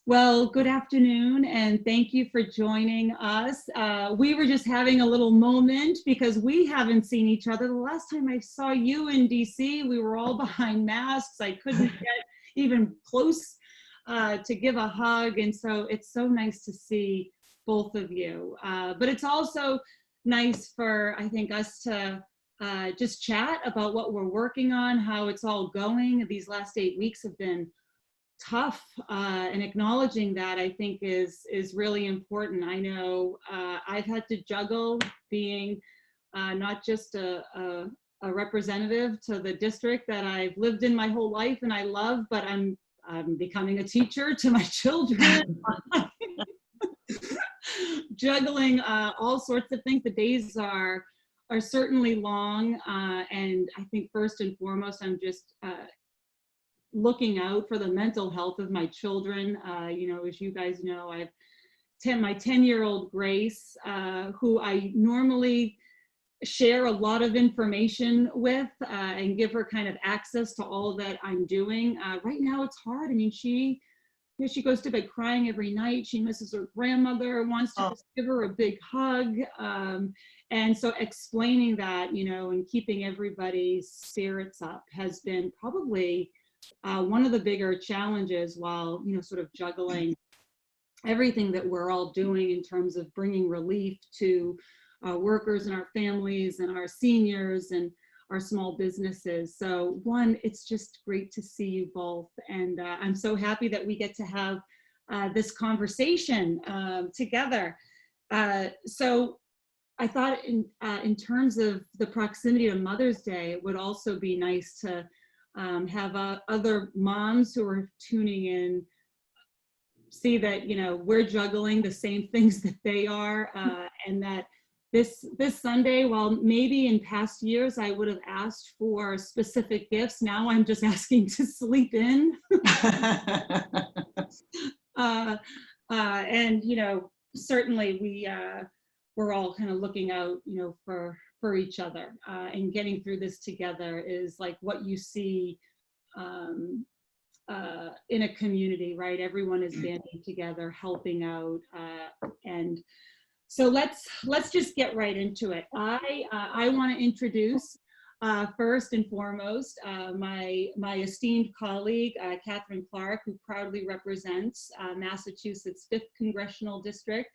Well, good afternoon, and thank you for joining us. We were just having a little moment because we haven't seen each other. The last time I saw you in DC, we were all behind masks. I couldn't get even close to give a hug, and so it's so nice to see both of you. But it's also nice for, I think, us to just chat about what we're working on, how it's all going. These last 8 weeks have been tough, and acknowledging that, I think, is really important. I know I've had to juggle being not just a representative to the district that I've lived in my whole life and I love, but I'm becoming a teacher to my children. Juggling all sorts of things. The days are certainly long, and I think first and foremost, I'm just looking out for the mental health of my children. As you guys know, I've my 10-year-old Grace, who I normally share a lot of information with and give her kind of access to all that I'm doing. Right now it's hard. I mean, she goes to bed crying every night. She misses her grandmother, wants to just give her a big hug. And so explaining that, and keeping everybody's spirits up has been probably one of the bigger challenges, while sort of juggling everything that we're all doing in terms of bringing relief to workers and our families and our seniors and our small businesses. So one, it's just great to see you both, and I'm so happy that we get to have this conversation together. So I thought in terms of the proximity to Mother's Day, it would also be nice to have other moms who are tuning in see that we're juggling the same things that they are, and that this Sunday, while maybe in past years I would have asked for specific gifts, now I'm just asking to sleep in. And certainly we're all kind of looking out for each other, and getting through this together is like what you see in a community, right? Everyone is banding together, helping out, and so let's just get right into it. I want to introduce first and foremost my esteemed colleague, Catherine Clark, who proudly represents Massachusetts 5th Congressional District.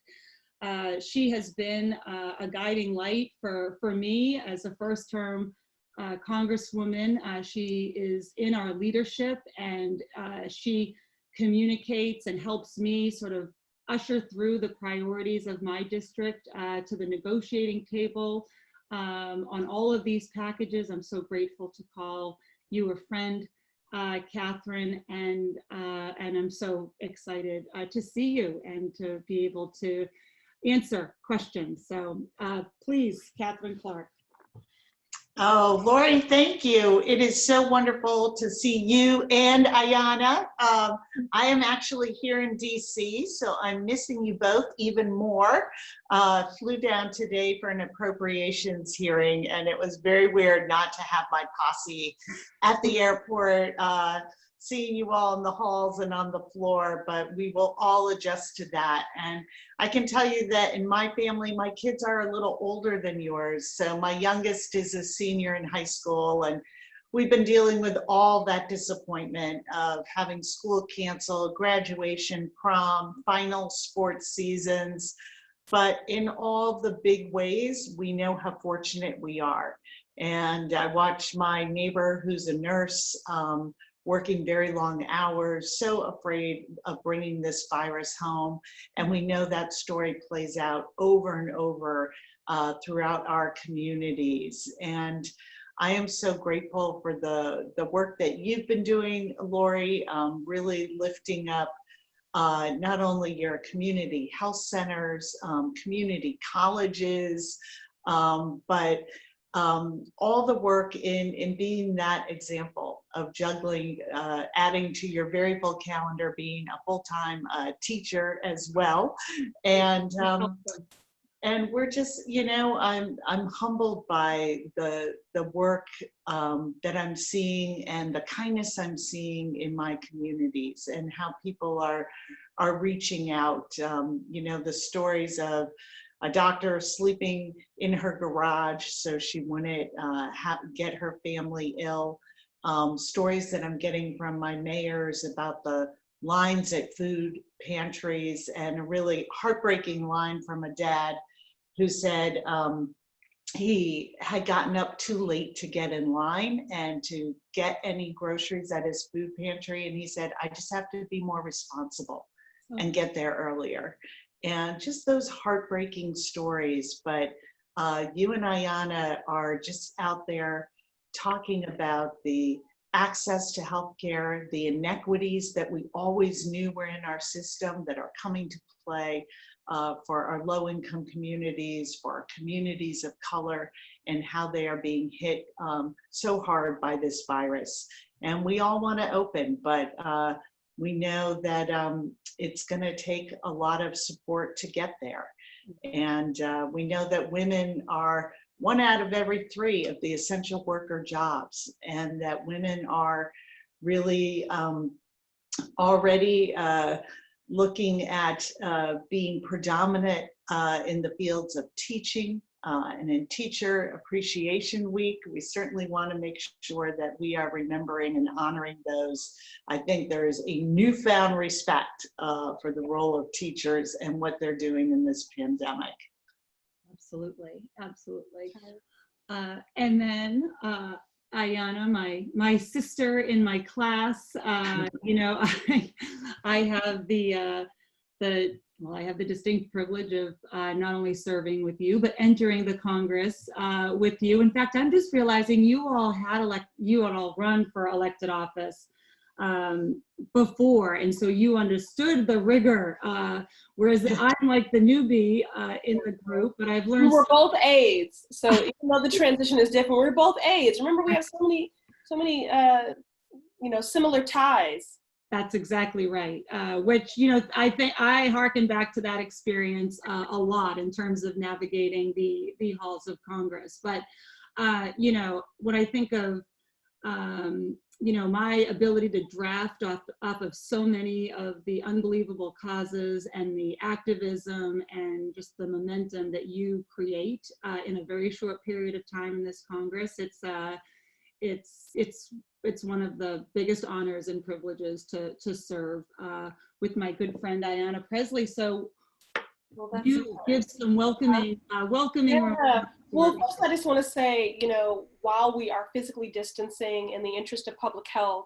She has been a guiding light for me as a first-term Congresswoman. She is in our leadership, and she communicates and helps me sort of usher through the priorities of my district to the negotiating table on all of these packages. I'm so grateful to call you a friend, Catherine, and I'm so excited to see you and to be able to answer questions. So please, Catherine Clark. Oh, Lori, thank you. It is so wonderful to see you and Ayanna. I am actually here in DC, so I'm missing you both even more. Flew down today for an appropriations hearing, and it was very weird not to have my posse at the airport, seeing you all in the halls and on the floor, but we will all adjust to that. And I can tell you that in my family, my kids are a little older than yours. So my youngest is a senior in high school, and we've been dealing with all that disappointment of having school canceled, graduation, prom, final sports seasons. But in all the big ways, we know how fortunate we are. And I watched my neighbor, who's a nurse, working very long hours, so afraid of bringing this virus home. And we know that story plays out over and over throughout our communities. And I am so grateful for the work that you've been doing, Lori, really lifting up not only your community health centers, community colleges, but all the work in being that example of juggling, adding to your very full calendar, being a full-time teacher as well. And And we're just, I'm humbled by the work that I'm seeing and the kindness I'm seeing in my communities and how people are reaching out. The stories of a doctor sleeping in her garage so she wouldn't get her family ill. Stories that I'm getting from my mayors about the lines at food pantries, and a really heartbreaking line from a dad who said he had gotten up too late to get in line and to get any groceries at his food pantry. And he said, I just have to be more responsible and get there earlier. And just those heartbreaking stories. But you and Ayanna are just out there talking about the access to healthcare, the inequities that we always knew were in our system that are coming to play for our low-income communities, for our communities of color, and how they are being hit so hard by this virus. And we all want to open, but we know that it's going to take a lot of support to get there. And we know that women are 1 out of every 3 of the essential worker jobs, and that women are really already looking at being predominant in the fields of teaching. And in Teacher Appreciation Week, we certainly want to make sure that we are remembering and honoring those. I think there is a newfound respect for the role of teachers and what they're doing in this pandemic. Absolutely, absolutely. And then Ayanna, my sister in my class, I have I have the distinct privilege of not only serving with you, but entering the Congress with you. In fact, I'm just realizing you all run for elected office before, and so you understood the rigor, whereas I'm like the newbie in the group, but I've learned. We were both aides, so even though the transition is different, we're both aides. Remember, we have so many similar ties. That's exactly right. Which, I think I hearken back to that experience a lot in terms of navigating the halls of Congress. But, when I think of, my ability to draft off of so many of the unbelievable causes and the activism and just the momentum that you create in a very short period of time in this Congress, it's one of the biggest honors and privileges to serve with my good friend Ayanna Pressley. So you give some welcoming. Yeah. Well, first I just want to say, while we are physically distancing in the interest of public health,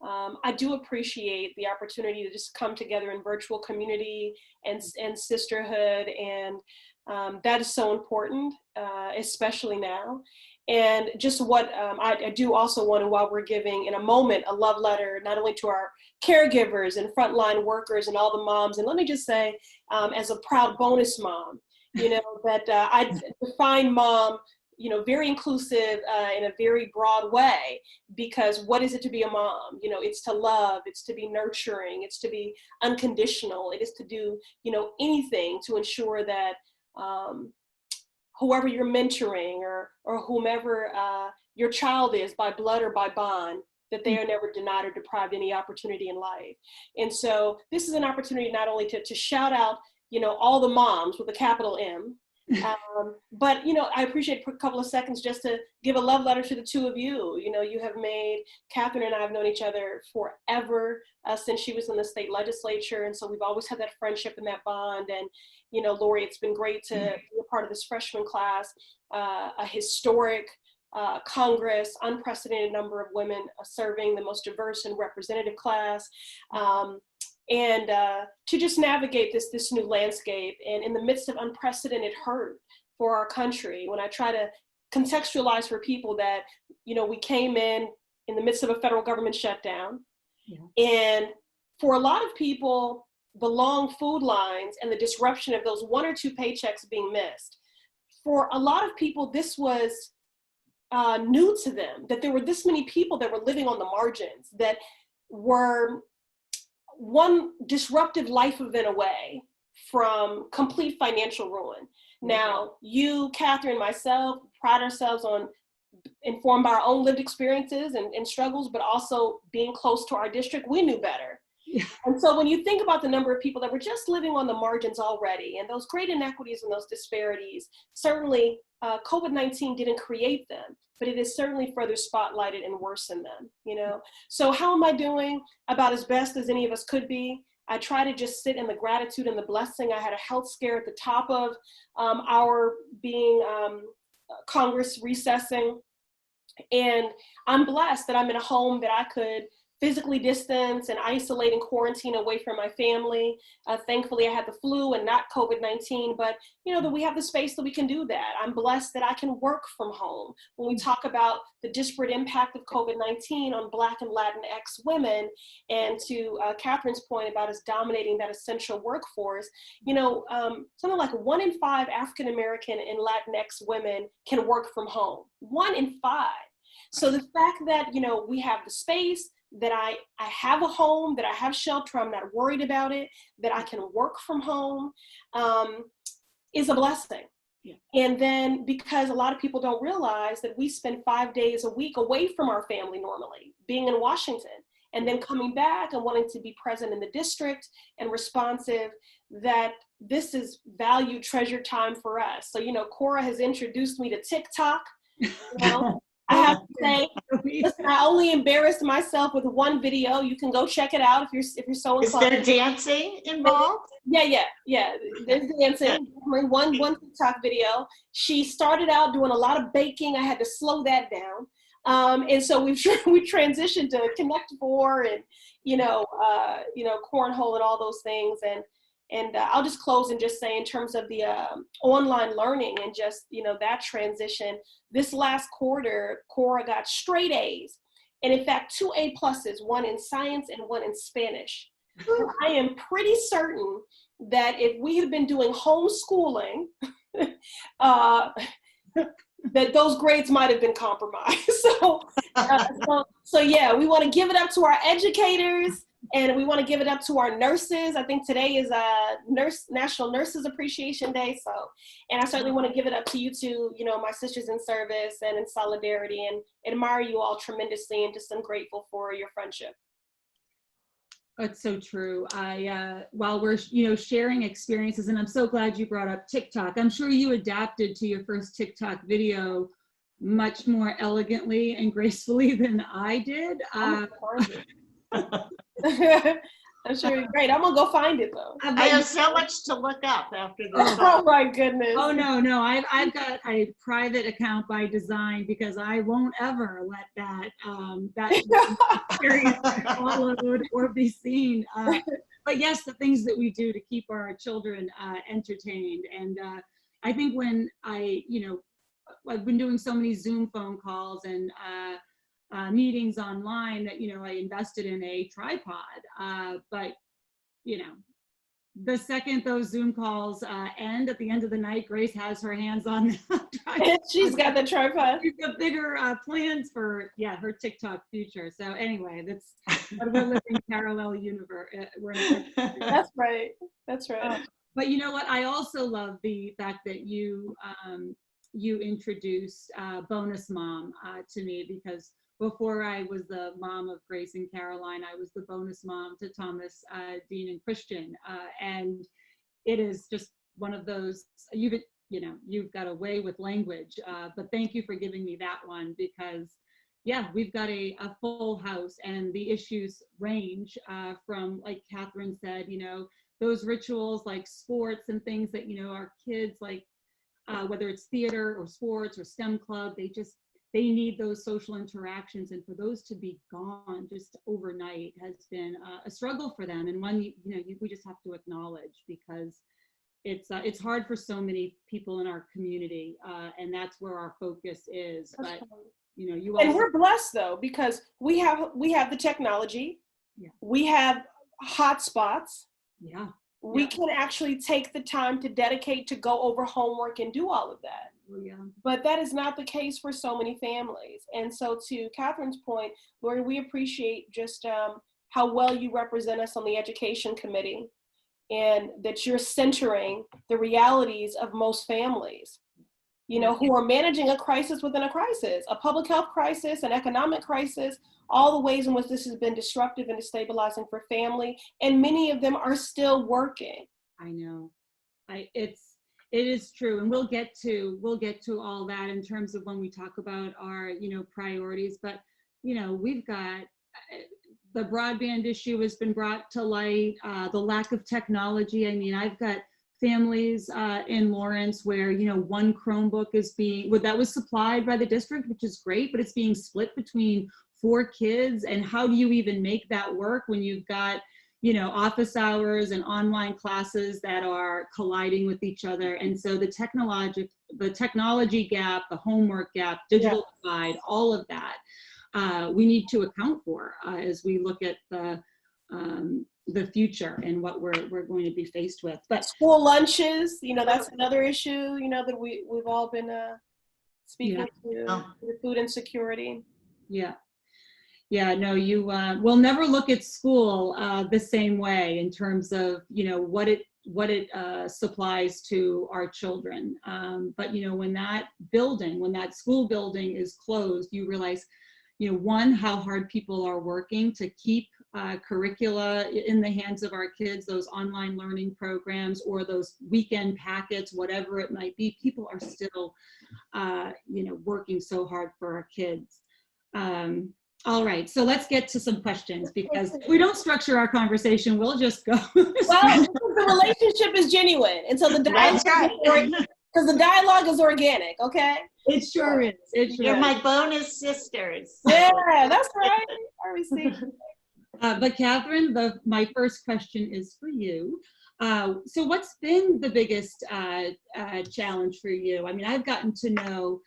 I do appreciate the opportunity to just come together in virtual community and sisterhood, and that is so important, especially now. And just what I do also want to, while we're giving in a moment, a love letter, not only to our caregivers and frontline workers and all the moms, and let me just say, as a proud bonus mom, that I define mom, very inclusive in a very broad way, because what is it to be a mom? It's to love, it's to be nurturing, it's to be unconditional, it is to do, anything to ensure that whoever you're mentoring or whomever your child is by blood or by bond, that they are never denied or deprived any opportunity in life. And so this is an opportunity not only to shout out, all the moms with a capital M, but, I appreciate a couple of seconds just to give a love letter to the two of you. You have made, Catherine and I have known each other forever since she was in the state legislature. And so we've always had that friendship and that bond. And, Lori, it's been great to be a part of this freshman class, a historic Congress, unprecedented number of women serving, the most diverse and representative class. And to just navigate this new landscape, and in the midst of unprecedented hurt for our country, when I try to contextualize for people that, we came in the midst of a federal government shutdown. Yeah. And for a lot of people, the long food lines and the disruption of those 1 or 2 paychecks being missed, for a lot of people, this was new to them, that there were this many people that were living on the margins, that were one disruptive life event away from complete financial ruin. Now, you, Catherine, myself, pride ourselves on informed by our own lived experiences and struggles, but also being close to our district, we knew better. Yeah. And so when you think about the number of people that were just living on the margins already, and those great inequities and those disparities, certainly COVID-19 didn't create them, but it has certainly further spotlighted and worsened them, you know? So how am I doing? About as best as any of us could be. I try to just sit in the gratitude and the blessing. I had a health scare at the top of our being Congress recessing. And I'm blessed that I'm in a home that I could physically distance and isolate and quarantine away from my family. Thankfully, I had the flu and not COVID-19, but you know that we have the space that we can do that. I'm blessed that I can work from home. When we talk about the disparate impact of COVID-19 on Black and Latinx women, and to Catherine's point about us dominating that essential workforce, you know, something like 1 in 5 African American and Latinx women can work from home. 1 in 5. So the fact that, you know, we have the space, that I have a home, that I have shelter, I'm not worried about it, that I can work from home, is a blessing. Yeah. And then because a lot of people don't realize that we spend 5 days a week away from our family normally, being in Washington, and then coming back and wanting to be present in the district and responsive, that this is valued, treasured time for us. So, you know, Cora has introduced me to TikTok, you know. I have to say, listen, I only embarrassed myself with one video. You can go check it out if you're so inclined. Is there dancing involved? Yeah. There's dancing. One TikTok video. She started out doing a lot of baking. I had to slow that down. And so we transitioned to Connect Four and cornhole and all those things. And I'll just close and just say, in terms of the online learning and just, you know, that transition, this last quarter, Cora got straight A's. And in fact, 2 A+, one in science and one in Spanish. And I am pretty certain that if we had been doing homeschooling, that those grades might have been compromised. So yeah, we want to give it up to our educators. And we want to give it up to our nurses. I think today is National Nurses Appreciation Day. So, and I certainly want to give it up to you two, you know, my sisters in service and in solidarity, and admire you all tremendously, and just am grateful for your friendship. It's so true. While we're, you know, sharing experiences, and I'm so glad you brought up TikTok. I'm sure you adapted to your first TikTok video much more elegantly and gracefully than I did. I'm sure it's great. I'm gonna go find it though. I have so much to look up after this. Oh my goodness. Oh no, I've got a private account by design, because I won't ever let that experience be followed or be seen. But yes, the things that we do to keep our children entertained. And I think when I've been doing so many Zoom phone calls and meetings online that, you know, I invested in a tripod, but you know, the second those Zoom calls end at the end of the night, Grace has her hands on the tripod. She's got the tripod. She's got bigger plans for her TikTok future. So anyway, that's what we're living parallel universe. That's right. But you know what? I also love the fact that you introduced Bonus Mom to me, because before I was the mom of Grace and Caroline, I was the bonus mom to Thomas, Dean, and Christian. And it is just one of those, you've got a way with language, but thank you for giving me that one, because yeah, we've got a full house, and the issues range from, like Catherine said, you know, those rituals like sports and things that, you know, our kids, like whether it's theater or sports or STEM club, they need those social interactions, and for those to be gone just overnight has been a struggle for them, and one we just have to acknowledge, because it's hard for so many people in our community, and that's where our focus is. But you know, you also, and we're blessed though, because we have the technology, we have hotspots, we can actually take the time to dedicate to go over homework and do all of that. But that is not the case for so many families. And so, to Catherine's point, Lori, we appreciate just how well you represent us on the education committee. and that you're centering the realities of most families, you know, who are managing a crisis within a crisis, a public health crisis, an economic crisis, all the ways in which this has been disruptive and destabilizing for family. And many of them are still working. I know. It is true. And we'll get to all that in terms of when we talk about our, priorities. But, we've got the broadband issue has been brought to light, the lack of technology. I mean, I've got families in Lawrence where, one Chromebook that was supplied by the district, which is great, but it's being split between 4 kids. And how do you even make that work when you've got, office hours and online classes that are colliding with each other? And so the technology gap, the homework gap, digital divide, all of that, we need to account for as we look at the future and what we're going to be faced with. But school lunches, that's another issue, that we've all been speaking to, food insecurity. Yeah, no, you will never look at school the same way in terms of, what it supplies to our children. But, when that school building is closed, you realize, one, how hard people are working to keep curricula in the hands of our kids, those online learning programs or those weekend packets, whatever it might be. People are still, working so hard for our kids. All right, so let's get to some questions, because if we don't structure our conversation, we'll just go. Well, the relationship is genuine, and so the dialogue is organic, okay? It sure is. You're my bonus sisters. Yeah, that's right. I received. But Catherine, my first question is for you. So what's been the biggest challenge for you? I mean, I've gotten to know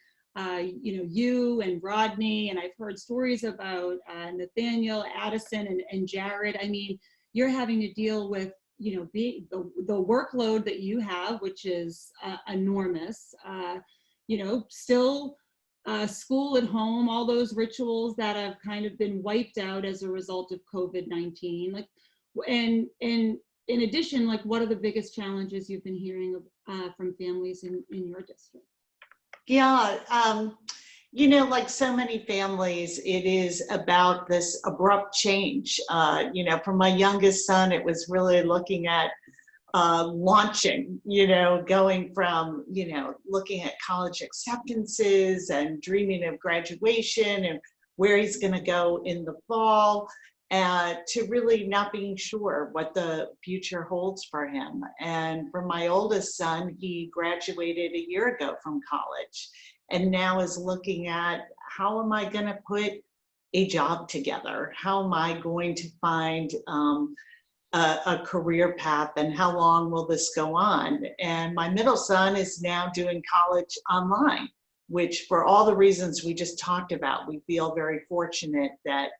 you and Rodney, and I've heard stories about Nathaniel, Addison, and Jared. I mean, you're having to deal with, the workload that you have, which is enormous. Still school at home, all those rituals that have kind of been wiped out as a result of COVID-19. Like, and in addition, like, what are the biggest challenges you've been hearing from families in your district? Yeah, like so many families, it is about this abrupt change. For my youngest son, it was really looking at launching, going from, looking at college acceptances and dreaming of graduation and where he's going to go in the fall, to really not being sure what the future holds for him. And for my oldest son, he graduated a year ago from college and now is looking at, how am I going to put a job together? How am I going to find a career path, and how long will this go on? And my middle son is now doing college online, which, for all the reasons we just talked about, we feel very fortunate that,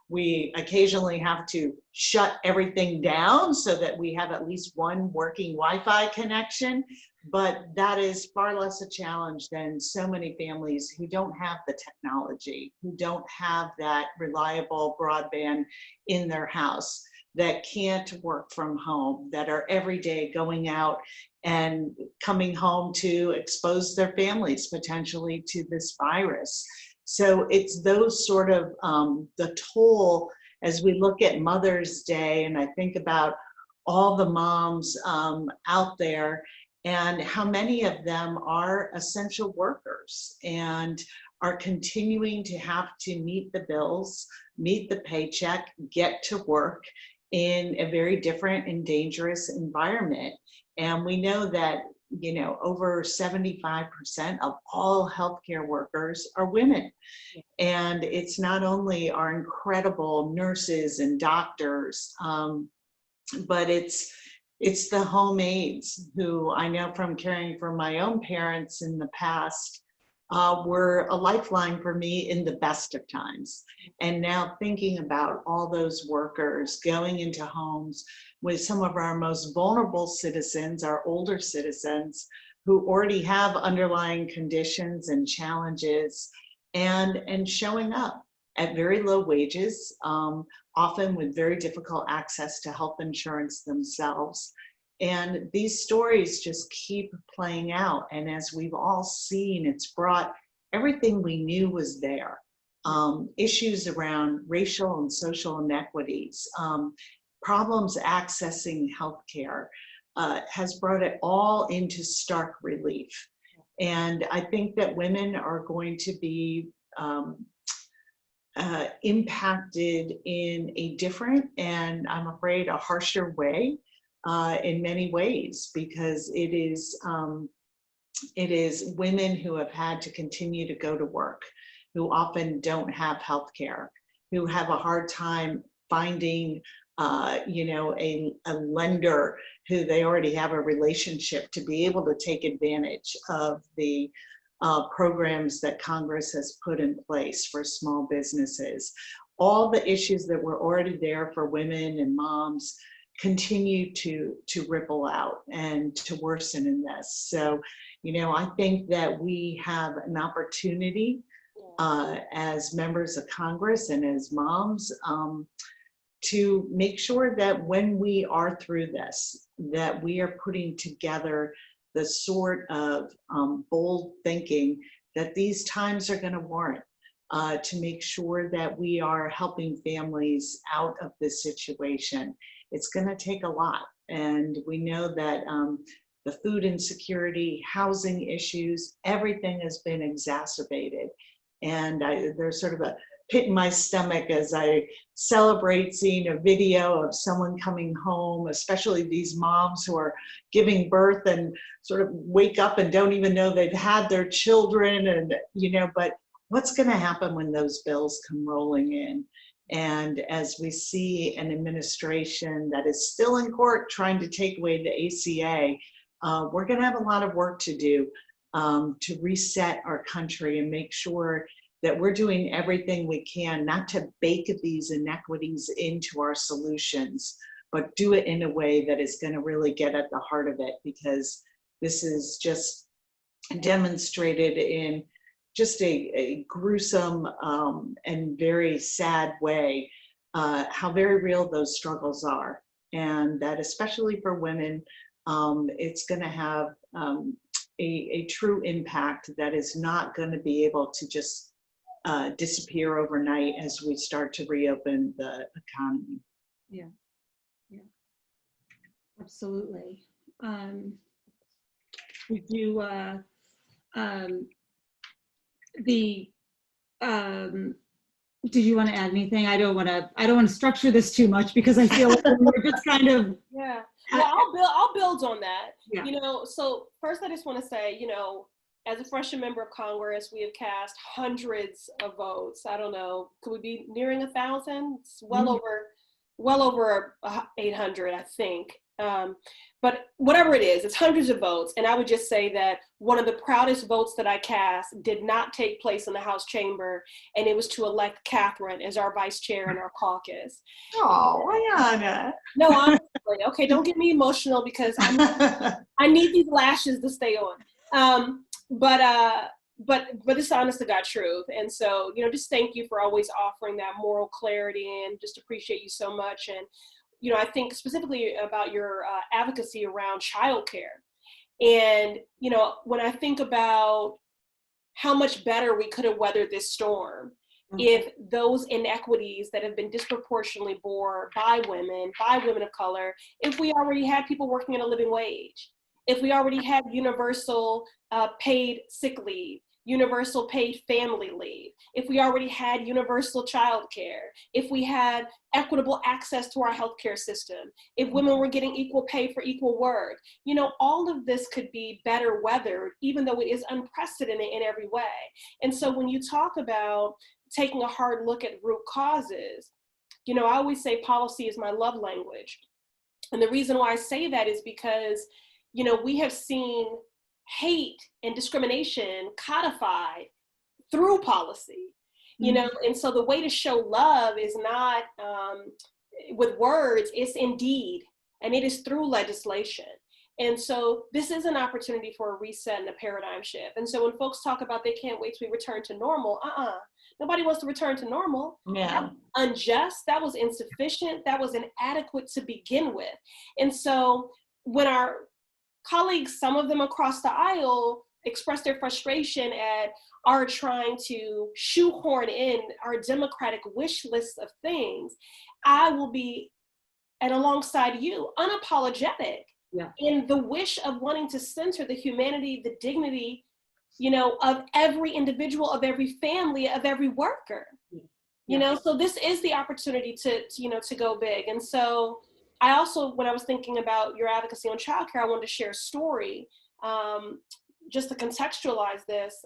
we occasionally have to shut everything down so that we have at least one working Wi-Fi connection. But that is far less a challenge than so many families who don't have the technology, who don't have that reliable broadband in their house, that can't work from home, that are every day going out and coming home to expose their families potentially to this virus. So it's those sort of the toll as we look at Mother's Day, and I think about all the moms out there and how many of them are essential workers and are continuing to have to meet the bills, meet the paycheck, get to work in a very different and dangerous environment. And we know that over 75% of all healthcare workers are women. And it's not only our incredible nurses and doctors, but it's the home aides who I know from caring for my own parents in the past were a lifeline for me in the best of times. And now thinking about all those workers going into homes with some of our most vulnerable citizens, our older citizens, who already have underlying conditions and challenges, and showing up at very low wages, often with very difficult access to health insurance themselves. And these stories just keep playing out. And as we've all seen, it's brought everything we knew was there. Issues around racial and social inequities, problems accessing healthcare, has brought it all into stark relief. And I think that women are going to be impacted in a different, and I'm afraid a harsher way, in many ways, because it is women who have had to continue to go to work, who often don't have health care, who have a hard time finding a lender who they already have a relationship to be able to take advantage of the programs that Congress has put in place for small businesses. All the issues that were already there for women and moms continue to ripple out and to worsen in this. So, I think that we have an opportunity as members of Congress and as moms to make sure that when we are through this, that we are putting together the sort of bold thinking that these times are going to warrant, to make sure that we are helping families out of this situation. It's going to take a lot. And we know that the food insecurity, housing issues, everything has been exacerbated. And there's sort of a pit in my stomach as I celebrate seeing a video of someone coming home, especially these moms who are giving birth and sort of wake up and don't even know they've had their children. And, but what's going to happen when those bills come rolling in? And as we see an administration that is still in court trying to take away the ACA, we're going to have a lot of work to do to reset our country and make sure that we're doing everything we can not to bake these inequities into our solutions, but do it in a way that is going to really get at the heart of it, because this is just demonstrated in just a gruesome and very sad way, how very real those struggles are. And that especially for women, it's going to have a true impact that is not going to be able to just disappear overnight as we start to reopen the economy. Yeah, absolutely. Did you did you want to add anything? I don't want to structure this too much because I feel like we're just kind of. Yeah. Well, I'll build on that. Yeah. So first I just want to say, as a freshman member of Congress, we have cast hundreds of votes. I don't know, could we be nearing 1,000? It's well over 800, I think. But whatever it is, it's hundreds of votes. And I would just say that one of the proudest votes that I cast did not take place in the House chamber, and it was to elect Catherine as our vice chair in our caucus. Oh, Ayana. No, honestly, okay, don't get me emotional because I need these lashes to stay on. But it's honest to God truth. And so, just thank you for always offering that moral clarity, and just appreciate you so much. And, I think specifically about your advocacy around childcare. And, when I think about how much better we could have weathered this storm, if those inequities that have been disproportionately bore by women of color, if we already had people working at a living wage, if we already had universal paid sick leave, universal paid family leave, if we already had universal childcare, if we had equitable access to our healthcare system, if women were getting equal pay for equal work, all of this could be better weathered, even though it is unprecedented in every way. And so when you talk about taking a hard look at root causes, I always say policy is my love language. And the reason why I say that is because we have seen hate and discrimination codified through policy, and so the way to show love is not with words, it's in deed, and it is through legislation. And so this is an opportunity for a reset and a paradigm shift. And so when folks talk about they can't wait to return to normal, Nobody wants to return to normal. Yeah. That was unjust. That was insufficient. That was inadequate to begin with. And so when our colleagues, some of them across the aisle, express their frustration at our trying to shoehorn in our democratic wish list of things, I will be, and alongside you, unapologetic in the wish of wanting to center the humanity, the dignity, of every individual, of every family, of every worker. So this is the opportunity to go big. And so I also, when I was thinking about your advocacy on childcare, I wanted to share a story just to contextualize this.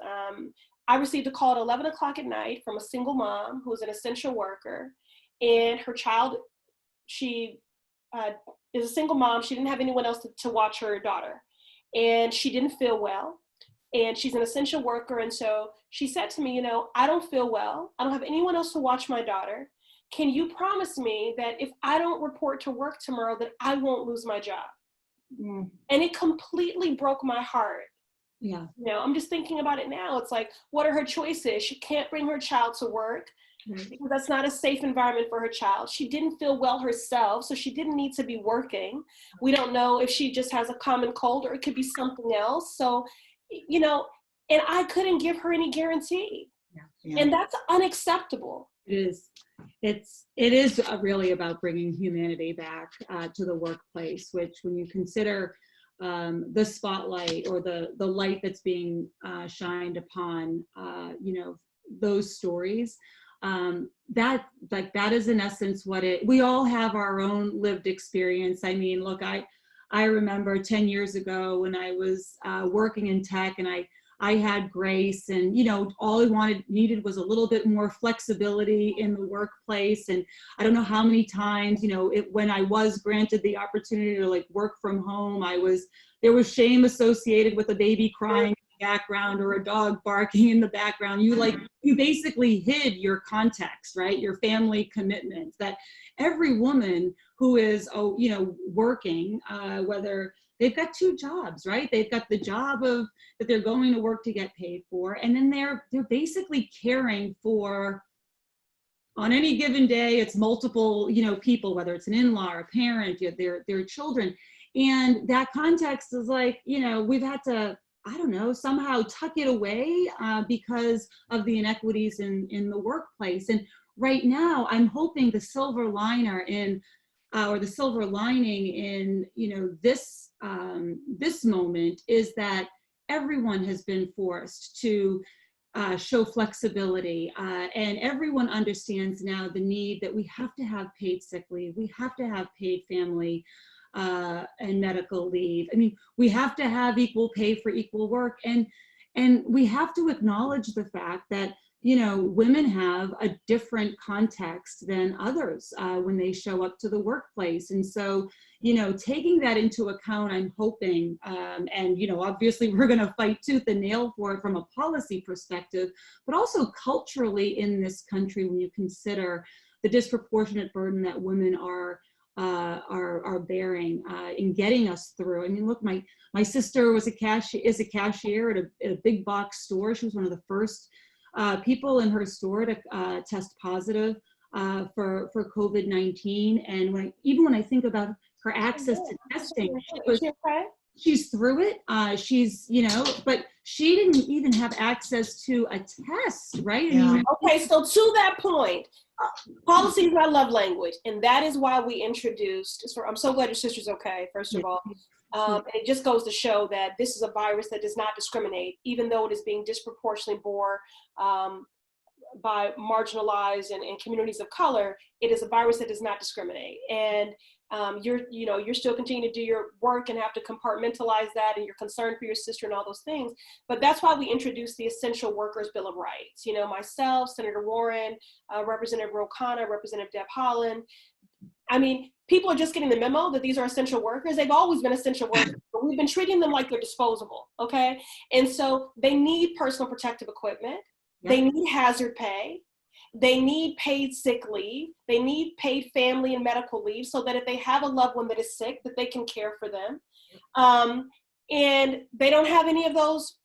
I received a call at 11 o'clock at night from a single mom who is an essential worker, and her child, she is a single mom. She didn't have anyone else to watch her daughter, and she didn't feel well, and she's an essential worker. And so she said to me, I don't feel well. I don't have anyone else to watch my daughter. Can you promise me that if I don't report to work tomorrow, that I won't lose my job? And it completely broke my heart. Yeah. I'm just thinking about it now. It's like, what are her choices? She can't bring her child to work because that's not a safe environment for her child. She didn't feel well herself, so she didn't need to be working. We don't know if she just has a common cold or it could be something else. So, and I couldn't give her any guarantee. And that's unacceptable. It is. It is really about bringing humanity back to the workplace, which when you consider the spotlight or the light that's being shined upon, those stories, that is in essence what we all have our own lived experience. I mean, look, I remember 10 years ago when I was working in tech, and I had grace, and all I needed was a little bit more flexibility in the workplace. And I don't know how many times, when I was granted the opportunity to work from home, there was shame associated with a baby crying in the background or a dog barking in the background. You basically hid your context, right? Your family commitments. That every woman who is, working, whether they've got two jobs, right? They've got the job that they're going to work to get paid for, and then they're basically caring for, on any given day, it's multiple, people, whether it's an in-law or a parent, their children. And that context is we've had to, I don't know, somehow tuck it away because of the inequities in the workplace. And right now, I'm hoping the silver lining in, this moment is that everyone has been forced to show flexibility, and everyone understands now the need that we have to have paid sick leave, we have to have paid family and medical leave. I mean, we have to have equal pay for equal work, and we have to acknowledge the fact that women have a different context than others when they show up to the workplace. And so, taking that into account, I'm hoping, and obviously we're going to fight tooth and nail for it from a policy perspective, but also culturally in this country, when you consider the disproportionate burden that women are bearing in getting us through. I mean, look, my sister is a cashier at a big box store. She was one of the first people in her store to test positive for COVID-19. And when I think about her access to testing, she's through it. She's, but she didn't even have access to a test, right? Yeah. I mean, Okay, so to that point, policy is my love language, and that is why we introduced, I'm so glad your sister's okay, first of all. And it just goes to show that this is a virus that does not discriminate, even though it is being disproportionately bore by marginalized and communities of color. It is a virus that does not discriminate. And you're still continuing to do your work and have to compartmentalize that, and you're concerned for your sister and all those things. But that's why we introduced the Essential Workers Bill of Rights. Myself, Senator Warren, Representative Ro Khanna, Representative Deb Haaland. I mean, people are just getting the memo that these are essential workers. They've always been essential workers, but we've been treating them like they're disposable, okay? And so they need personal protective equipment. They need hazard pay. They need paid sick leave. They need paid family and medical leave so that if they have a loved one that is sick, that they can care for them. And they don't have any of those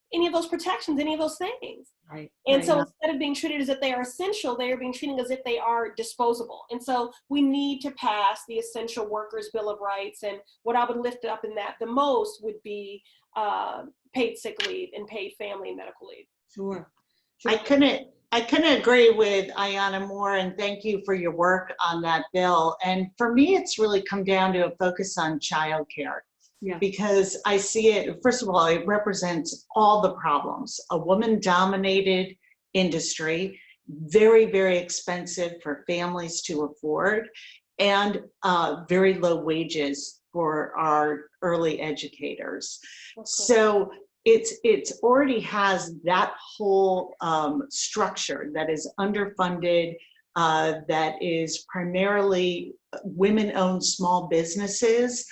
protections, any of those things. Right. And Right. so instead of being treated as if they are essential, they are being treated as if they are disposable. And so we need to pass the Essential Workers Bill of Rights. And what I would lift up in that the most would be paid sick leave and paid family and medical leave. Sure. I couldn't agree with Ayanna more, and thank you for your work on that bill. And for me, it's really come down to a focus on childcare. Yeah. Because I see it, first of all, it represents all the problems. A woman-dominated industry, very, very expensive for families to afford, and very low wages for our early educators. Okay. So it's already has that whole structure that is underfunded, that is primarily women-owned small businesses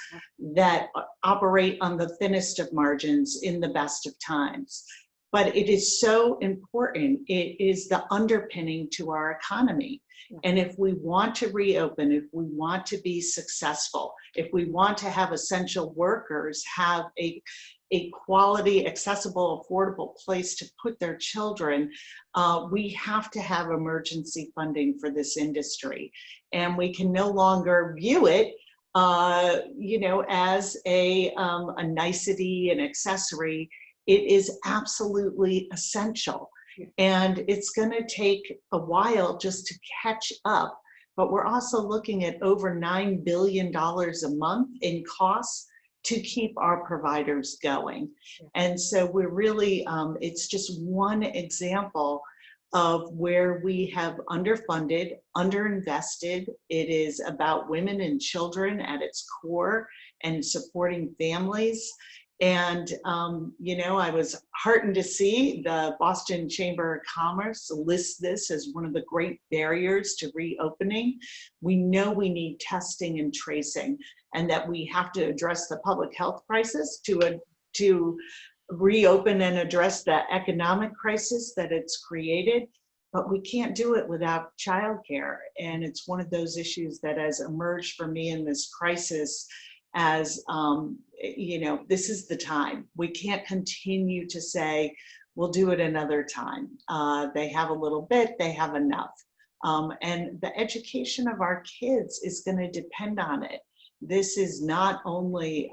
that operate on the thinnest of margins in the best of times. But it is so important. It is the underpinning to our economy. And if we want to reopen, if we want to be successful, if we want to have essential workers have a quality, accessible, affordable place to put their children, we have to have emergency funding for this industry. And we can no longer view it as a nicety, an accessory. It is absolutely essential. And it's going to take a while just to catch up. But we're also looking at over $9 billion a month in costs to keep our providers going. And so we're really, it's just one example of where we have underfunded, underinvested. It is about women and children at its core and supporting families. And, I was heartened to see the Boston Chamber of Commerce list this as one of the great barriers to reopening. We know we need testing and tracing, and that we have to address the public health crisis to reopen and address the economic crisis that it's created. But we can't do it without childcare. And it's one of those issues that has emerged for me in this crisis as, this is the time. We can't continue to say, we'll do it another time. They have a little bit, they have enough. And the education of our kids is going to depend on it. This has not only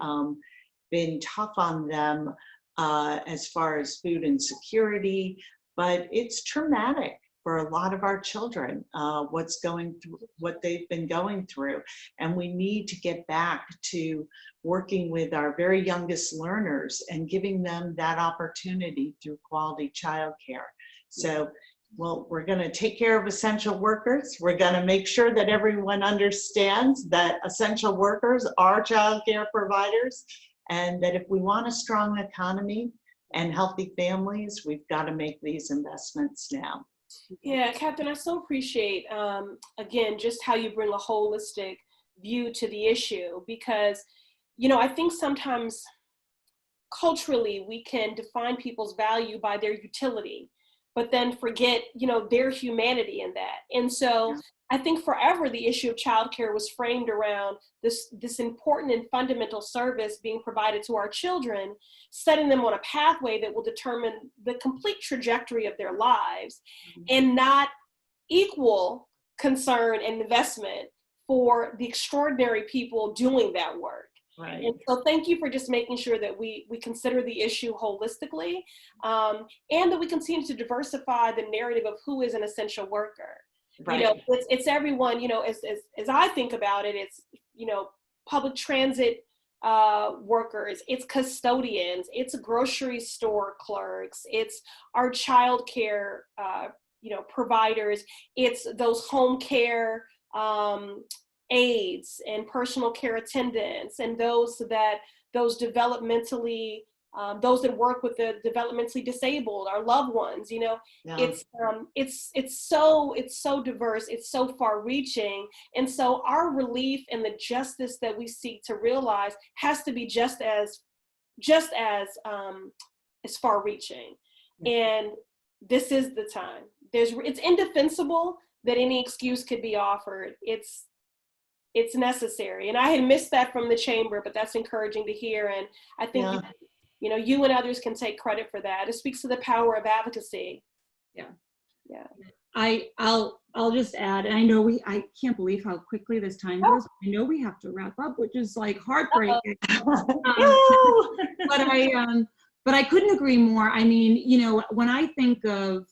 been tough on them as far as food insecurity, but it's traumatic for a lot of our children, what they've been going through. And we need to get back to working with our very youngest learners and giving them that opportunity through quality childcare. So, well, we're going to take care of essential workers. We're going to make sure that everyone understands that essential workers are childcare providers, and that if we want a strong economy and healthy families, we've got to make these investments now. Yeah, Captain, I so appreciate, again, just how you bring a holistic view to the issue, because, I think sometimes culturally we can define people's value by their utility, but then forget, their humanity in that. And so I think forever the issue of childcare was framed around this important and fundamental service being provided to our children, setting them on a pathway that will determine the complete trajectory of their lives, and not equal concern and investment for the extraordinary people doing that work. Right. And so thank you for just making sure that we consider the issue holistically, and that we continue to diversify the narrative of who is an essential worker. Right. It's everyone, as I think about it, it's, public transit workers, it's custodians, it's grocery store clerks, it's our child care, providers, it's those home care aides and personal care attendants, and those developmentally, those that work with the developmentally disabled, our loved ones. It's so diverse, it's so far-reaching, and so our relief and the justice that we seek to realize has to be just as far-reaching. And this is the time. It's indefensible that any excuse could be offered. It's necessary. And I had missed that from the chamber, but that's encouraging to hear. And I think, you and others can take credit for that. It speaks to the power of advocacy. Yeah. Yeah. I'll just add, and I can't believe how quickly this time goes. I know we have to wrap up, which is like heartbreaking. But I couldn't agree more. I mean, you know, when I think of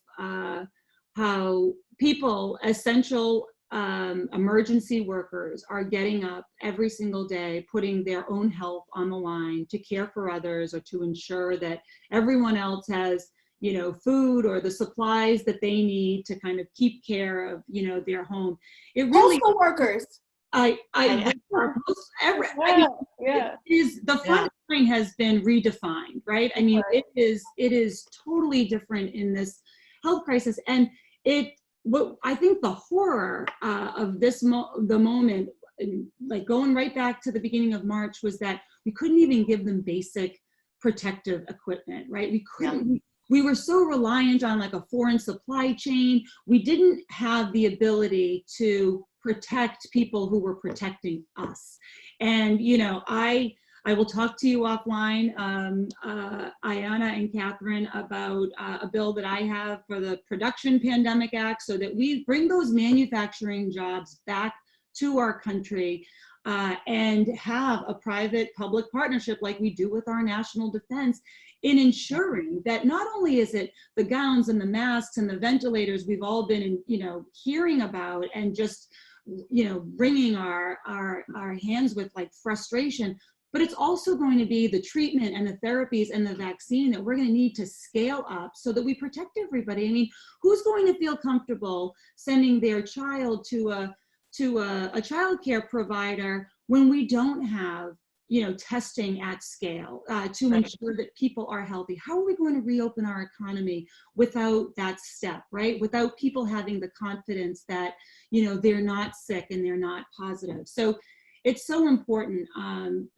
how people, essential emergency workers, are getting up every single day, putting their own health on the line to care for others or to ensure that everyone else has, you know, food or the supplies that they need to kind of keep care of, you know, their home. It really, postal workers. I Yeah. it is, the front line has been redefined, right? I mean, it is totally different in this health crisis. And what I think the horror of this the moment, like going right back to the beginning of March, was that we couldn't even give them basic protective equipment, right? We couldn't. We were so reliant on like a foreign supply chain. We didn't have the ability to protect people who were protecting us. And, you know, I will talk to you offline, Ayanna and Catherine, about a bill that I have for the Production Pandemic Act, so that we bring those manufacturing jobs back to our country, and have a private-public partnership like we do with our national defense, in ensuring that not only is it the gowns and the masks and the ventilators we've all been, you know, hearing about and just, you know, wringing our hands with like frustration, but it's also going to be the treatment and the therapies and the vaccine that we're going to need to scale up so that we protect everybody. I mean, who's going to feel comfortable sending their child to a childcare provider when we don't have, you know, testing at scale to ensure that people are healthy? How are we going to reopen our economy without that step, right? Without people having the confidence that, you know, they're not sick and they're not positive. So it's so important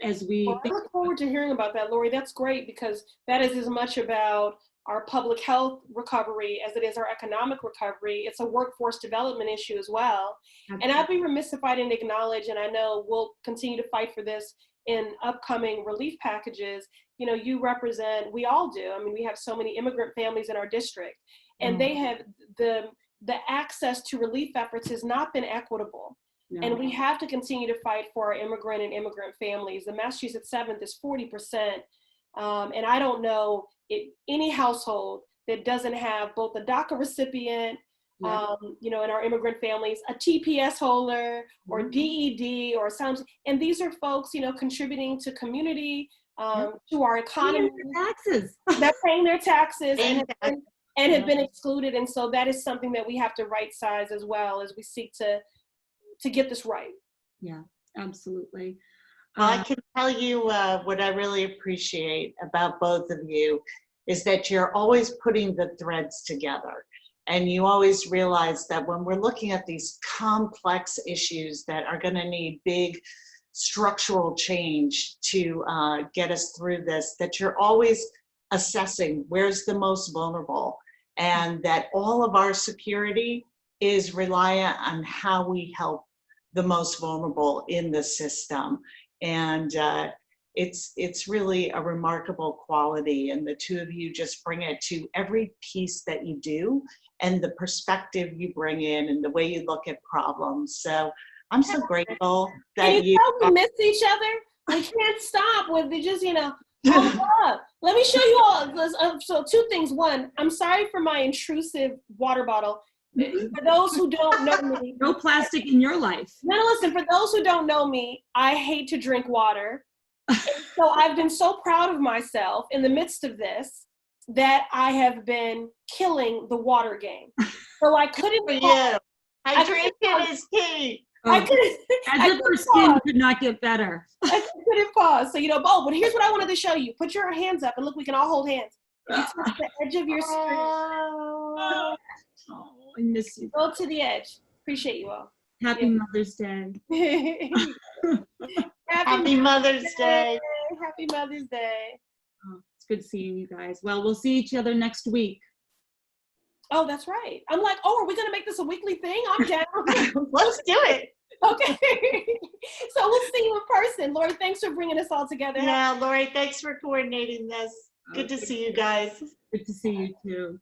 as we. Well, I look forward to hearing about that, Lori. That's great, because that is as much about our public health recovery as it is our economic recovery. It's a workforce development issue as well. Absolutely. And I'd be remiss if I didn't acknowledge, and I know we'll continue to fight for this in upcoming relief packages. You know, you represent, we all do. I mean, we have so many immigrant families in our district, and they have the access to relief efforts has not been equitable. No. And we have to continue to fight for our immigrant and immigrant families. The Massachusetts 7th is 40%. And I don't know any household that doesn't have both a DACA recipient, you know, in our immigrant families, a TPS holder, or DED, or some, and these are folks, you know, contributing to community, to our economy. Taxes. They're paying their taxes and have been excluded. And so that is something that we have to right size as well as we seek to get this right. Yeah, absolutely. Well, I can tell you what I really appreciate about both of you is that you're always putting the threads together. And you always realize that when we're looking at these complex issues that are going to need big structural change to get us through this, that you're always assessing where's the most vulnerable, and that all of our security is reliant on how we help the most vulnerable in the system. And it's really a remarkable quality, and the two of you just bring it to every piece that you do, and the perspective you bring in and the way you look at problems. So I'm so grateful that and you we miss each other. We can't stop with the just, you know, hold up. Let me show you all. So two things. One, I'm sorry for my intrusive water bottle. For those who don't know me. No plastic in your life. No, listen, for those who don't know me, I hate to drink water. So I've been so proud of myself in the midst of this that I have been killing the water game. So I couldn't. Hydration is key. As if her skin could not get better. I couldn't pause. So, you know, but here's what I wanted to show you. Put your hands up and look, we can all hold hands. You touch the edge of your screen. Oh, I miss you. Go to the edge. Appreciate you all. Happy Mother's Day. Happy Mother's Day. Happy Mother's Day. Oh, it's good seeing you guys. Well, we'll see each other next week. Oh, that's right. I'm like, oh, are we going to make this a weekly thing? I'm down. Let's do it. Okay. So we'll see you in person. Lori, thanks for bringing us all together. Yeah, Lori, thanks for coordinating this. Good to see you guys. Good to see you too.